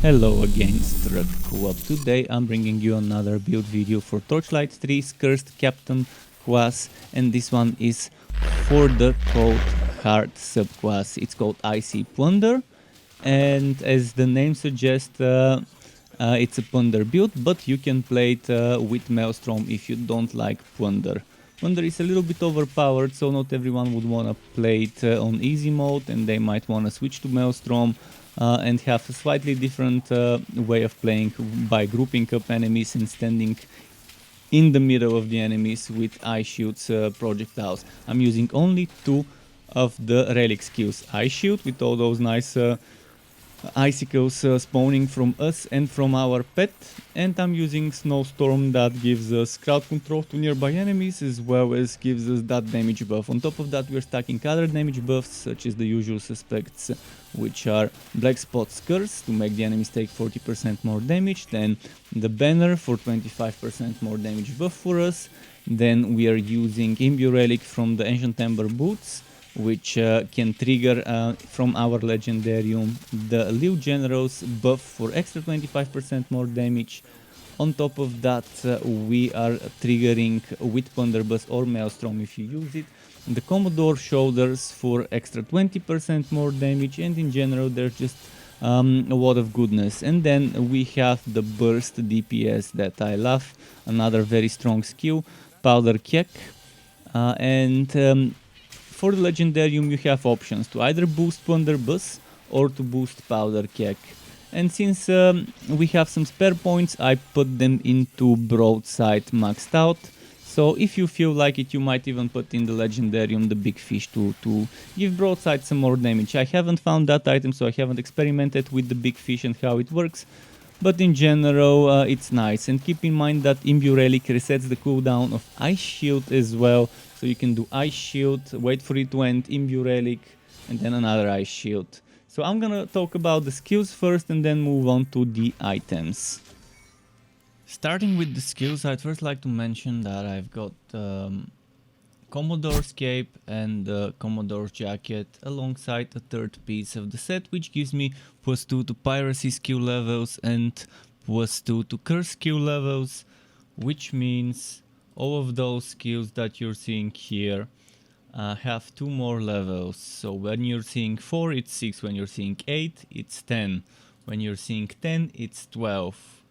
Hello again, Struck Co-op. Today I'm bringing you another build video for Torchlight 3's Cursed Captain class, and this one is for the Cold Heart subclass. It's called Icy Plunder, and as the name suggests, it's a Plunder build, but you can play it with Maelstrom if you don't like Plunder. Plunder is a little bit overpowered, so not everyone would want to play it on easy mode, and they might want to switch to Maelstrom and have a slightly different way of playing by grouping up enemies and standing in the middle of the enemies with Ice Shield's projectiles. I'm using only two of the relic skills. Ice Shield with all those nice icicles spawning from us and from our pet, and I'm using Snowstorm that gives us crowd control to nearby enemies as well as gives us that damage buff. On top of that, we're stacking other damage buffs such as the usual suspects, which are Black Spot's Curse to make the enemies take 40% more damage, then the banner for 25% more damage buff for us, then we are using Imbue Relic from the Ancient Ember Boots, which can trigger from our Legendarium the Lil General's buff for extra 25% more damage. On top of that, we are triggering with Plunderbuss or Maelstrom if you use it the Commodore Shoulders for extra 20% more damage, and in general there's just a lot of goodness. And then we have the Burst DPS that I love, another very strong skill, Powder Keg, for the Legendarium you have options to either boost Plunderbuss or to boost Powder Keg. And since we have some spare points, I put them into Broadside maxed out. So if you feel like it, you might even put in the Legendarium the big fish to give Broadside some more damage. I haven't found that item, so I haven't experimented with the big fish and how it works. But in general, it's nice. And keep in mind that Imbue Relic resets the cooldown of Ice Shield as well. So you can do Ice Shield, wait for it to end, Imbue Relic, and then another Ice Shield. So I'm gonna talk about the skills first and then move on to the items. Starting with the skills, I'd first like to mention that I've got Commodore's Cape and Commodore's Jacket alongside a third piece of the set, which gives me +2 to Piracy skill levels and +2 to Curse skill levels, which means all of those skills that you're seeing here have 2 more levels. So when you're seeing 4, it's 6. When you're seeing 8, it's 10. When you're seeing 10, it's 12.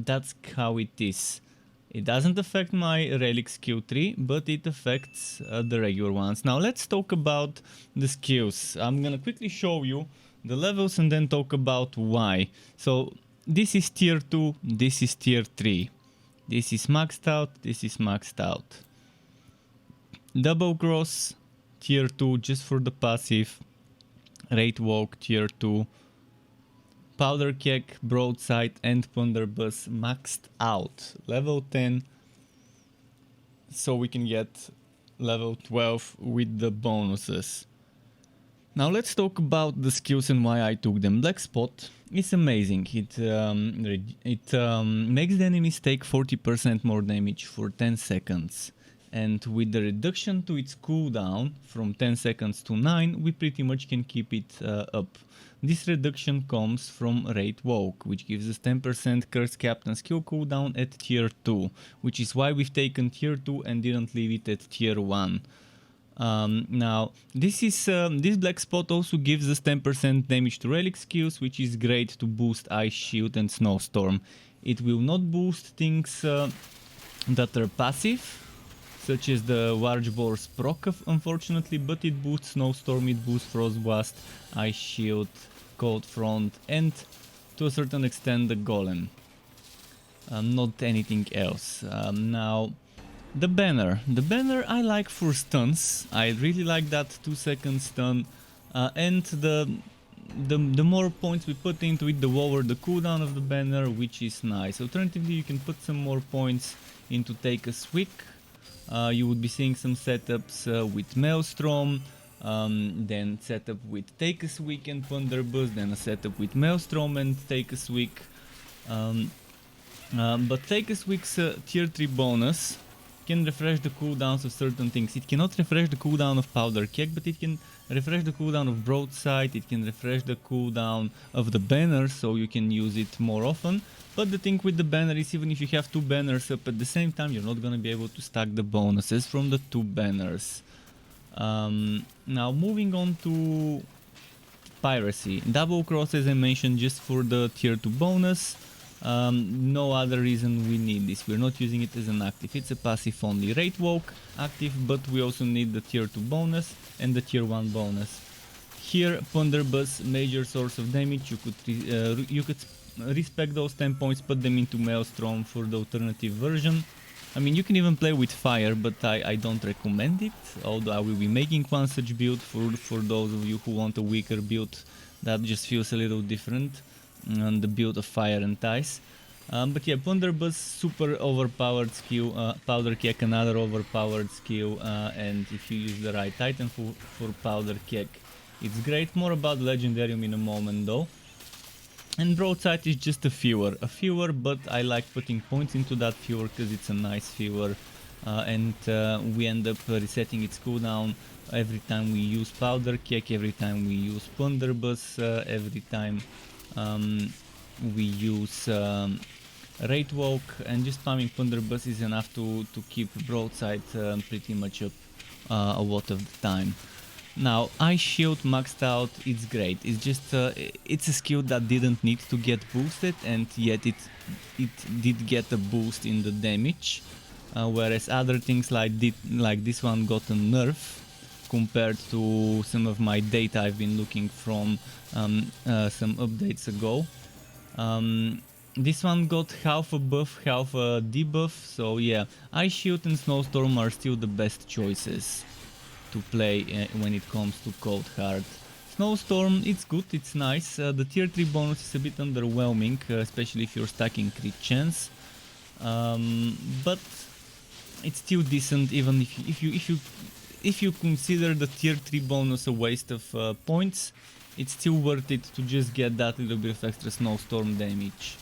That's how it is. It doesn't affect my relic skill tree, but it affects the regular ones. Now let's talk about the skills. I'm gonna quickly show you the levels and then talk about why. So this is tier 2, this is tier 3. This is maxed out, this is maxed out. Double Cross, tier 2, just for the passive. Raid Walk, tier 2. Powder Keg, Broadside and Plunderbuss maxed out. Level 10, so we can get level 12 with the bonuses. Now let's talk about the skills and why I took them. Black Spot is amazing. It makes the enemies take 40% more damage for 10 seconds. And with the reduction to its cooldown from 10 seconds to 9, we pretty much can keep it up. This reduction comes from Raid Walk, which gives us 10% Cursed Captain skill cooldown at tier 2, which is why we've taken tier 2 and didn't leave it at tier 1. Now, this Black Spot also gives us 10% damage to relic skills, which is great to boost Ice Shield and Snowstorm. It will not boost things that are passive, such as the Large Boar's proc, unfortunately, but it boosts Snowstorm, it boosts Frost Blast, Ice Shield, Cold Front, and to a certain extent the Golem. Not anything else. Now, the banner. The banner I like for stuns. I really like that 2-second stun, and the more points we put into it, the lower the cooldown of the banner, which is nice. Alternatively, you can put some more points into Take a Swig. You would be seeing some setups with Maelstrom, then setup with Take a Swig and Plunderbuss, then a setup with Maelstrom and Take a Swig. But Take a Swig's tier 3 bonus can refresh the cooldowns of certain things. It cannot refresh the cooldown of Powder Keg, but it can refresh the cooldown of Broadside, it can refresh the cooldown of the banner, so you can use it more often. But the thing with the banner is, even if you have two banners up at the same time, you're not gonna be able to stack the bonuses from the two banners. Now moving on to Piracy. Double Cross, as I mentioned, just for the tier 2 bonus. No other reason we need this. We're not using it as an active. It's a passive only. Rate Walk active, but we also need the tier 2 bonus and the tier 1 bonus. Here, Plunderbuss, major source of damage. You could respec those 10 points, put them into Maelstrom for the alternative version. I mean, you can even play with fire, but I don't recommend it, although I will be making one such build for those of you who want a weaker build that just feels a little different on the build of fire and ice. But yeah, Plunderbuss, super overpowered skill, Powder Keg, another overpowered skill, and if you use the right item for Powder Keg, it's great. More about Legendarium in a moment though. And Broadside is just a fewer, but I like putting points into that fewer because it's a nice fewer, and we end up resetting its cooldown every time we use Powder Keg, every time we use Plunderbuss, every time we use Rate Walk, and just spamming Plunderbuss is enough to keep Broadside pretty much up a lot of the time. Now, Ice Shield maxed out, it's great. It's just it's a skill that didn't need to get boosted, and yet it did get a boost in the damage, whereas other things like this one got a nerf compared to some of my data I've been looking from some updates ago. This one got half a buff, half a debuff, so yeah, Ice Shield and Snowstorm are still the best choices to play when it comes to cold hard. Snowstorm, it's good, it's nice. The tier 3 bonus is a bit underwhelming, especially if you're stacking crit chance, but it's still decent. Even if you consider the tier 3 bonus a waste of points, it's still worth it to just get that little bit of extra Snowstorm damage.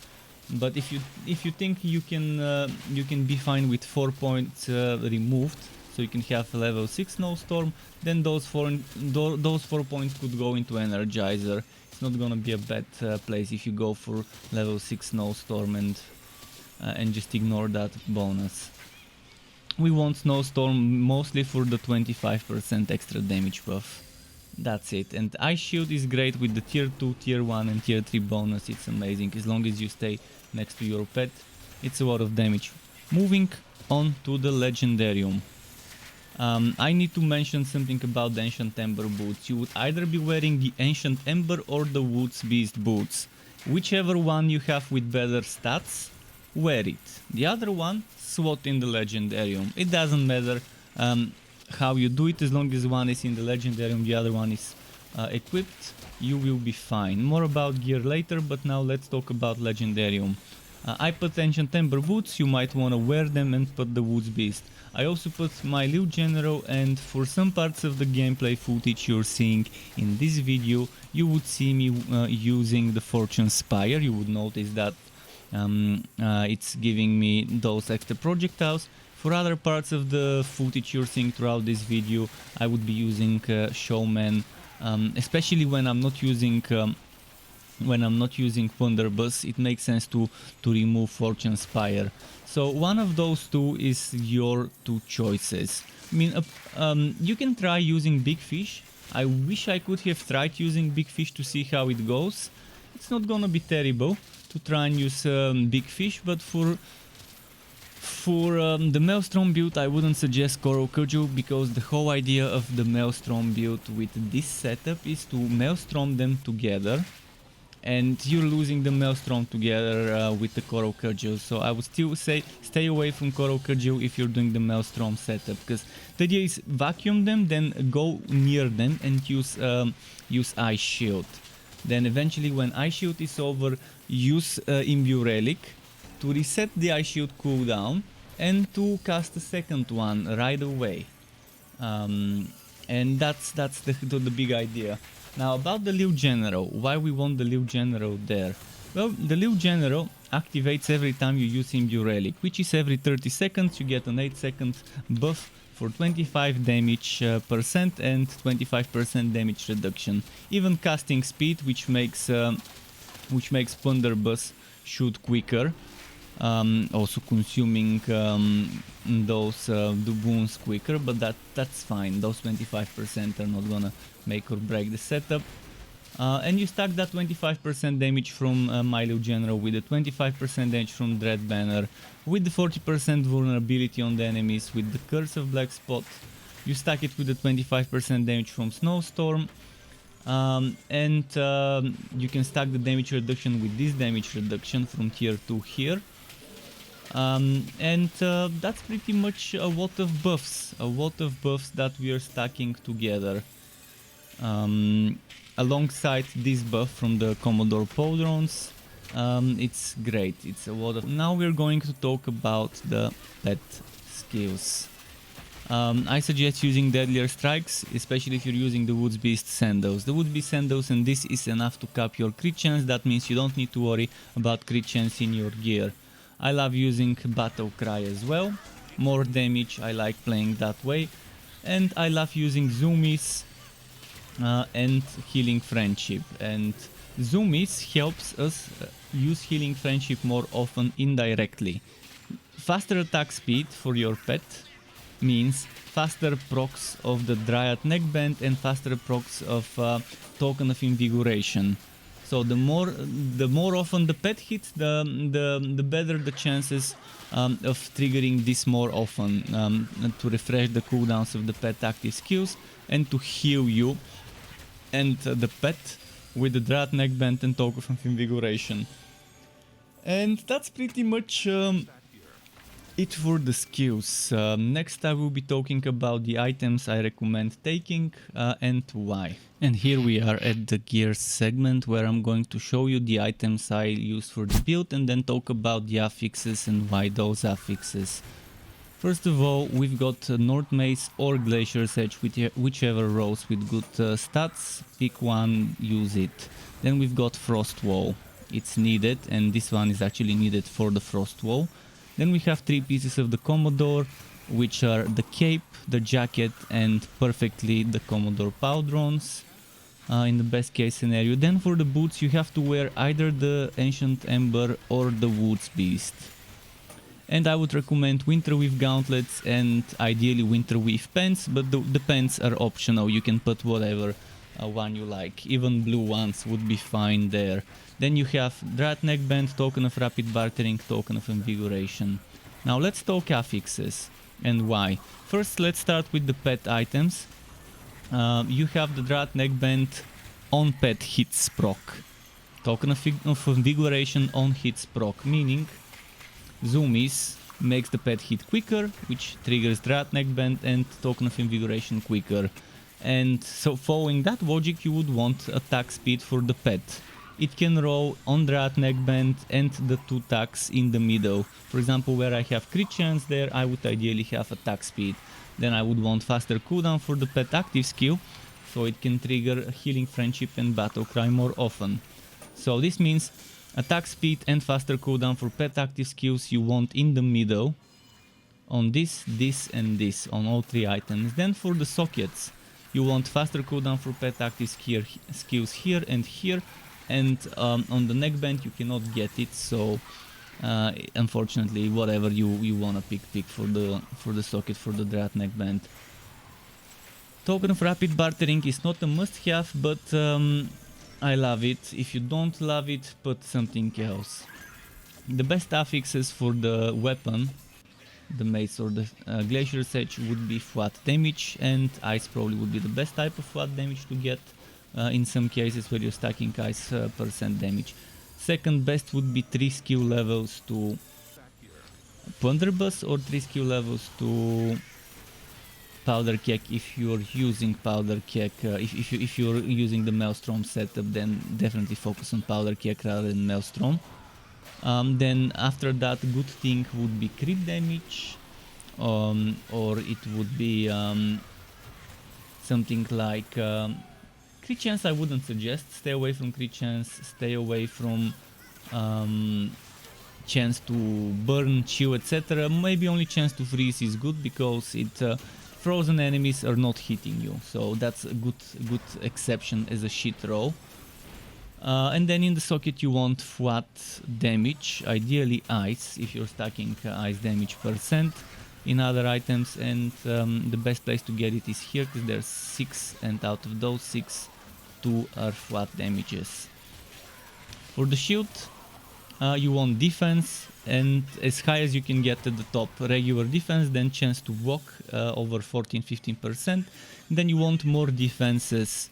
But if you think you can be fine with 4 points removed, so you can have a level 6 Snowstorm, then those 4 points could go into Energizer. It's not gonna be a bad place if you go for level 6 Snowstorm and just ignore that bonus. We want Snowstorm mostly for the 25% extra damage buff. That's it. And Ice Shield is great with the tier 2, tier 1 and tier 3 bonus. It's amazing. As long as you stay next to your pet, it's a lot of damage. Moving on to the Legendarium. I need to mention something about the Ancient Ember Boots. You would either be wearing the Ancient Ember or the Woods Beast Boots. Whichever one you have with better stats, wear it. The other one, slot in the Legendarium. It doesn't matter how you do it, as long as one is in the Legendarium, the other one is equipped, you will be fine. More about gear later, but now let's talk about Legendarium. I put Ancient Ember Boots, you might want to wear them, and put the Woods Beast. I also put My Lil General, and for some parts of the gameplay footage you're seeing in this video, you would see me using the Fortune Spire. You would notice that it's giving me those extra projectiles. For other parts of the footage you're seeing throughout this video, I would be using Showman, especially when I'm not using Plunderbuss. It makes sense to remove Fortune Spire. So one of those two is your two choices. I mean, you can try using Big Fish. I wish I could have tried using Big Fish to see how it goes. It's not gonna be terrible to try and use Big Fish, but for the Maelstrom build I wouldn't suggest Korokuju, because the whole idea of the Maelstrom build with this setup is to Maelstrom them together, and you're losing the Maelstrom together with the Korokuju. So I would still say stay away from Korokuju if you're doing the Maelstrom setup, because the idea is vacuum them, then go near them and use Ice Shield. Then eventually when Ice Shield is over, use Imbue Relic to reset the Ice Shield cooldown and to cast a second one right away. And that's the big idea. Now about the Lil General, why we want the Lil General there? Well, the Lil General activates every time you use Imbue Relic, which is every 30 seconds. You get an 8-second buff for 25 damage percent and 25% damage reduction. Even casting speed, which makes Plunderbuss shoot quicker, also consuming those the wounds quicker, but that's fine. Those 25% are not gonna make or break the setup. And you stack that 25% damage from My Lil General with the 25% damage from Dread Banner, with the 40% vulnerability on the enemies, with the Curse of Black Spot. You stack it with the 25% damage from Snowstorm, and you can stack the damage reduction with this damage reduction from tier 2 here. And that's pretty much a lot of buffs that we are stacking together. Alongside this buff from the Commodore Powdrons, it's great. It's a lot of... Now we're going to talk about the pet skills. I suggest using Deadlier Strikes, especially if you're using the Woods Beast Sandos. The Woods Beast Sandos, and this is enough to cap your crit chance. That means you don't need to worry about crit chance in your gear. I love using Battle Cry as well. More damage, I like playing that way. And I love using Zoomies and Healing Friendship. And Zoomies helps us use Healing Friendship more often indirectly. Faster attack speed for your pet means faster procs of the Dryad Neckband and faster procs of Token of Invigoration. So the more often the pet hits, the better the chances of triggering this more often, to refresh the cooldowns of the pet active skills and to heal you and the pet with the Dryad Neckband and Token of Invigoration. And that's pretty much it for the skills. Next I will be talking about the items I recommend taking and why. And here we are at the gears segment, where I'm going to show you the items I use for the build and then talk about the affixes and why those affixes. First of all, we've got North Mace or Glacier Edge, whichever rolls with good stats. Pick one, use it. Then we've got Frostwall. It's needed, and this one is actually needed for the Frostwall. Then we have 3 pieces of the Commodore, which are the cape, the jacket, and perfectly the Commodore Powdrons in the best case scenario. Then for the boots you have to wear either the Ancient Ember or the Woods Beast. And I would recommend Winterweave gauntlets and ideally Winterweave pants, but the pants are optional. You can put whatever one you like. Even blue ones would be fine there. Then you have Dryad Neckband, Token of Rapid Bartering, Token of Invigoration. Now let's talk affixes and why. First let's start with the pet items. You have the Dryad Neckband on pet hits proc. Token of Invigoration on hits proc, meaning Zoomies makes the pet hit quicker, which triggers Dryad Neckband and Token of Invigoration quicker. And so following that logic you would want attack speed for the pet. It can roll on Dryad Neckband and the 2 attacks in the middle. For example, where I have crit chance there, I would ideally have attack speed. Then I would want faster cooldown for the pet active skill, so it can trigger Healing Friendship and Battle Cry more often. So this means attack speed and faster cooldown for pet active skills you want in the middle. On this, this and this, on all 3 items. Then for the sockets, you want faster cooldown for pet active skills here and here. And on the neckband you cannot get it, so unfortunately whatever you wanna pick for the socket for the Dryad Neckband. Token of Rapid Bartering is not a must-have, but I love it. If you don't love it, put something else. The best affixes for the weapon, the mace or the Glacier Edge, would be flat damage, and ice probably would be the best type of flat damage to get. In some cases where you're stacking ice percent damage. Second best would be 3 skill levels to Plunderbuss or 3 skill levels to Powder Keg if you're using Powder Keg. If you're using the Maelstrom setup, then definitely focus on Powder Keg rather than Maelstrom. Then after that, good thing would be crit damage, or it would be something like crit chance. I wouldn't suggest. Stay away from crit chance. Stay away from chance to burn, chill, etc. Maybe only chance to freeze is good because frozen enemies are not hitting you, so that's a good exception as a shit roll. And then in the socket you want flat damage, ideally ice, if you're stacking ice damage percent in other items, and the best place to get it is here because there's 6, and out of those 6, 2 are flat damages. For the shield you want defense, and as high as you can get at the top, regular defense, then chance to walk over 14-15%. Then you want more defenses,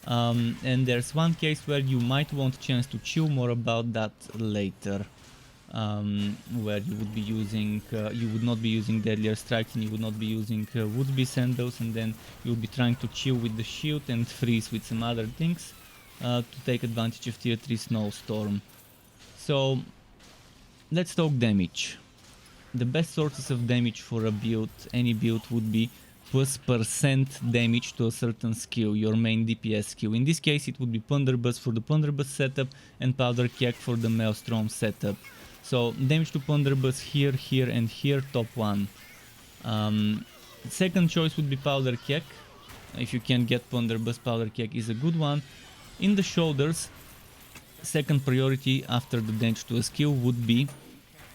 and there's one case where you might want chance to chill, more about that later, where you would be using, you would not be using deadlier strikes, and you would not be using would-be sandals, and then you would be trying to chill with the shield and freeze with some other things to take advantage of tier 3 Snowstorm. So let's talk damage. The best sources of damage for a build, any build, would be plus percent damage to a certain skill, your main DPS skill. In this case it would be Plunderbuss for the Plunderbuss setup and Powder Keg for the Maelstrom setup. So damage to Plunderbuss here, here and here, top 1. Second choice would be Powder Keg. If you can get Plunderbuss, Powder Keg is a good one. In the shoulders, second priority after the damage to a skill would be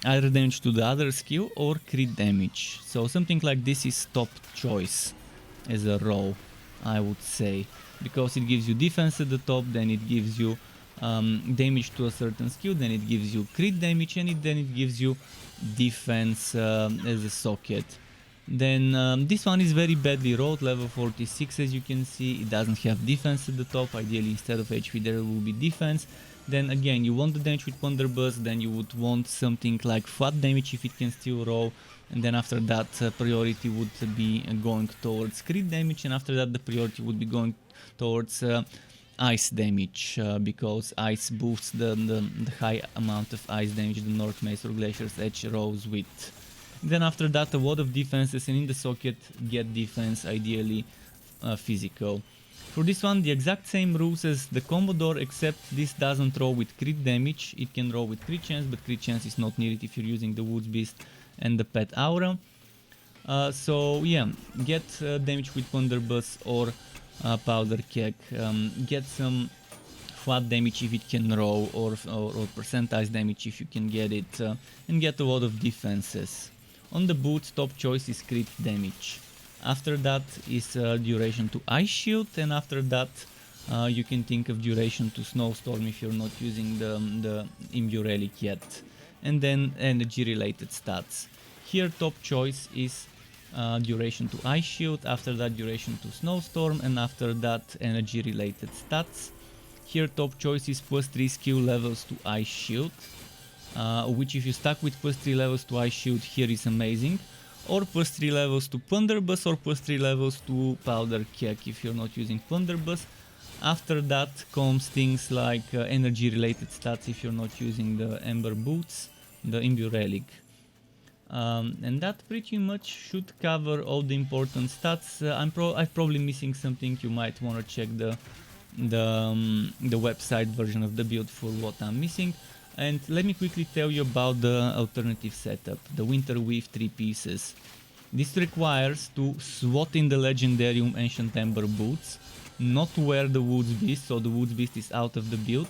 either damage to the other skill or crit damage. So something like this is top choice as a roll, I would say, because it gives you defense at the top, then it gives you damage to a certain skill, then it gives you crit damage, and then it gives you defense as a socket. Then this one is very badly rolled, level 46 as you can see. It doesn't have defense at the top, ideally instead of HP there will be defense. Then again, you want the damage with Plunderbuss, then you would want something like flat damage if it can still roll, and then after that priority would be going towards crit damage, and after that the priority would be going towards ice damage, because ice boosts the high amount of ice damage the North Mace or Glacier's Edge rolls with. Then after that a lot of defenses, and in the socket get defense, ideally physical. For this one the exact same rules as the combo door, except this doesn't roll with crit damage, it can roll with crit chance, but crit chance is not needed if you're using the Woods Beast and the Pet Aura. So yeah, get damage with Plunderbuss or Powder Keg, get some flat damage if it can roll, or percentage damage if you can get it, and get a lot of defenses. On the boots, top choice is crit damage. After that is duration to Ice Shield, and after that you can think of duration to Snowstorm if you're not using the Imbue Relic yet. And then energy related stats. Here top choice is duration to Ice Shield, after that duration to Snowstorm, and after that energy related stats. Here top choice is plus 3 skill levels to Ice Shield, which if you stack with plus 3 levels to Ice Shield here is amazing, or plus 3 levels to Plunderbuss, or plus 3 levels to Powder Keg if you're not using Plunderbuss. After that comes things like energy related stats if you're not using the Ember Boots, the Imbue Relic. And that pretty much should cover all the important stats. I'm probably missing something. You might want to check the website version of the build for what I'm missing. And let me quickly tell you about the alternative setup, the Winter Weave 3 pieces. This requires to swat in the Legendarium Ancient Ember Boots, not wear the Woods Beast, so the Woods Beast is out of the build.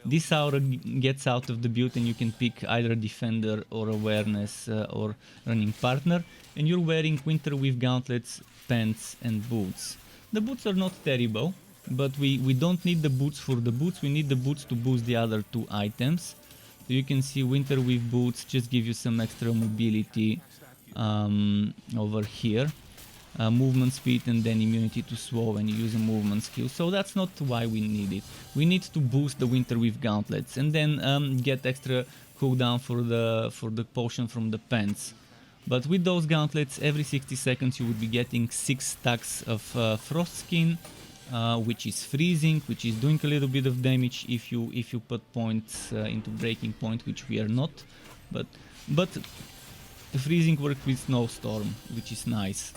This aura gets out of the build and you can pick either Defender or Awareness or Running Partner, and you're wearing Winter Weave gauntlets, pants and boots. The boots are not terrible, but we don't need the boots for the boots, we need the boots to boost the other two items. So you can see Winter Weave boots just give you some extra mobility over here. Movement speed and then immunity to slow when you use a movement skill, so that's not why we need it. We need to boost the Winter Weave gauntlets and then get extra cooldown for the potion from the pants. But with those gauntlets, every 60 seconds you would be getting 6 stacks of frost skin, which is freezing, which is doing a little bit of damage if you put points into breaking point, which we are not. But the freezing works with Snowstorm, which is nice.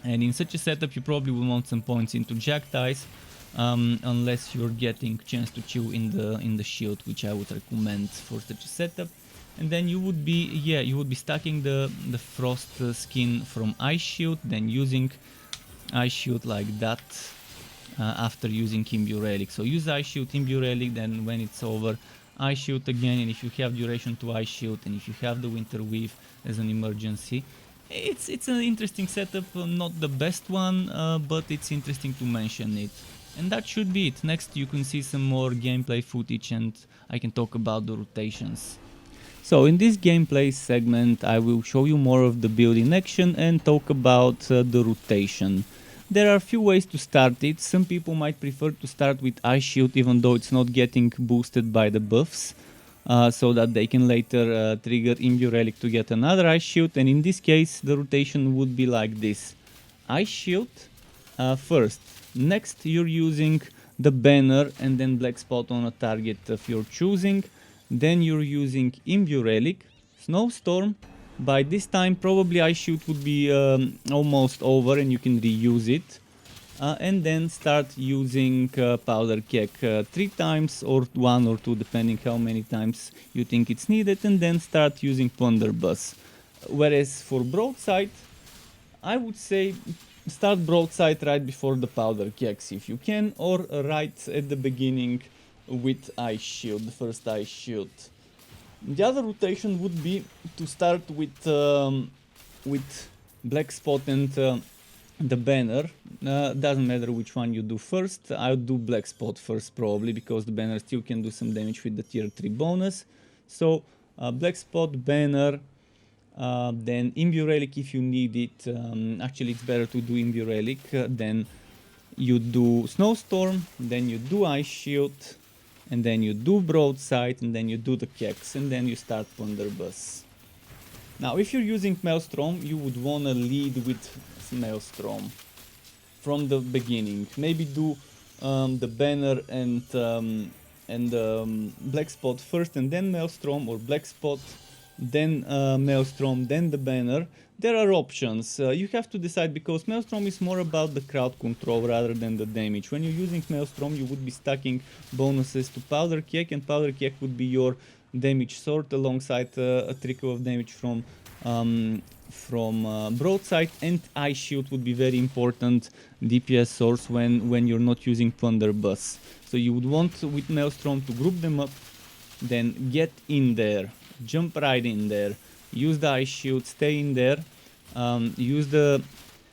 And in such a setup you probably will want some points into jack ties, unless you're getting chance to chew in the shield, which I would recommend for such a setup. And then you would be stacking the frost skin from Ice Shield, then using Ice Shield like that after using Imbue Relic. So use Ice Shield, Imbue Relic, then when it's over, Ice Shield again, and if you have duration to Ice Shield, and if you have the Winter Weave as an emergency. It's an interesting setup, not the best one, but it's interesting to mention it. And that should be it. Next you can see some more gameplay footage and I can talk about the rotations. So in this gameplay segment I will show you more of the build in action and talk about the rotation. There are a few ways to start it. Some people might prefer to start with Ice Shield even though it's not getting boosted by the buffs, so that they can later trigger Imbue Relic to get another Ice Shield, and in this case the rotation would be like this. Ice Shield first, next you're using the banner and then black spot on a target of your choosing, then you're using Imbue Relic, Snowstorm. By this time probably Ice Shield would be almost over and you can reuse it. And then start using Powder Keg 3 times or 1 or 2 depending how many times you think it's needed, and then start using Plunderbuss. Whereas for Broadside, I would say start Broadside right before the Powder Kegs if you can, or right at the beginning with Ice Shield, the first Ice Shield. The other rotation would be to start with Black Spot and the banner. Doesn't matter which one you do first. I'll do Black Spot first probably, because the banner still can do some damage with the tier 3 bonus. So Black Spot, banner, then Imbue Relic if you need it. Actually it's better to do Imbue Relic. Then you do Snowstorm, then you do Ice Shield, and then you do Broadside, and then you do the Kegs, and then you start Plunderbuss. Now if you're using Maelstrom, you would wanna lead with Maelstrom from the beginning. Maybe do the banner and Black Spot first and then Maelstrom, or Black Spot then Maelstrom then the banner. There are options. You have to decide, because Maelstrom is more about the crowd control rather than the damage. When you're using Maelstrom you would be stacking bonuses to Powder Keg, and Powder Keg would be your damage sword alongside a trickle of damage from Broadside, and Ice Shield would be very important DPS source when you're not using Plunderbuss. So you would want with Maelstrom to group them up, then get in there, jump right in there, use the Ice Shield, stay in there, use the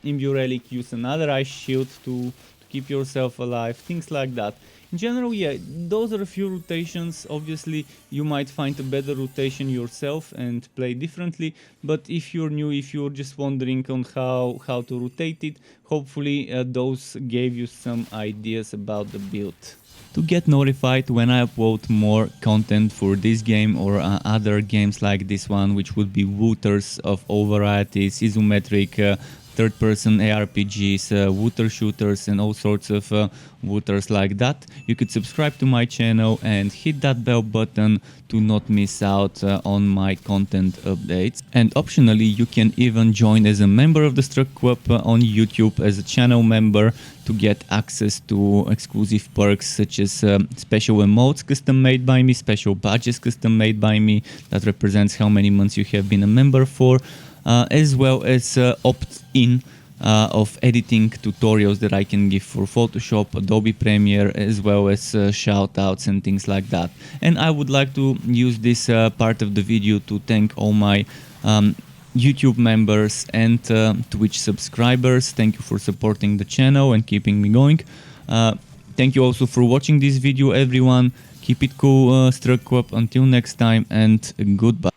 Imbue Relic, use another Ice Shield to keep yourself alive, things like that. In general, yeah, those are a few rotations. Obviously you might find a better rotation yourself and play differently, but if you're new, if you're just wondering on how to rotate it, hopefully those gave you some ideas about the build. To get notified when I upload more content for this game or other games like this one, which would be wooters of all varieties, isometric, third-person ARPGs, wooter shooters and all sorts of wooters like that, you could subscribe to my channel and hit that bell button to not miss out on my content updates. And optionally you can even join as a member of the Struck Club on YouTube as a channel member to get access to exclusive perks such as special emotes custom made by me, special badges custom made by me that represents how many months you have been a member for, as well as opt-in of editing tutorials that I can give for Photoshop, Adobe Premiere, as well as shoutouts and things like that. And I would like to use this part of the video to thank all my YouTube members and Twitch subscribers. Thank you for supporting the channel and keeping me going. Thank you also for watching this video, everyone. Keep it cool, Struck Club. Until next time, and goodbye.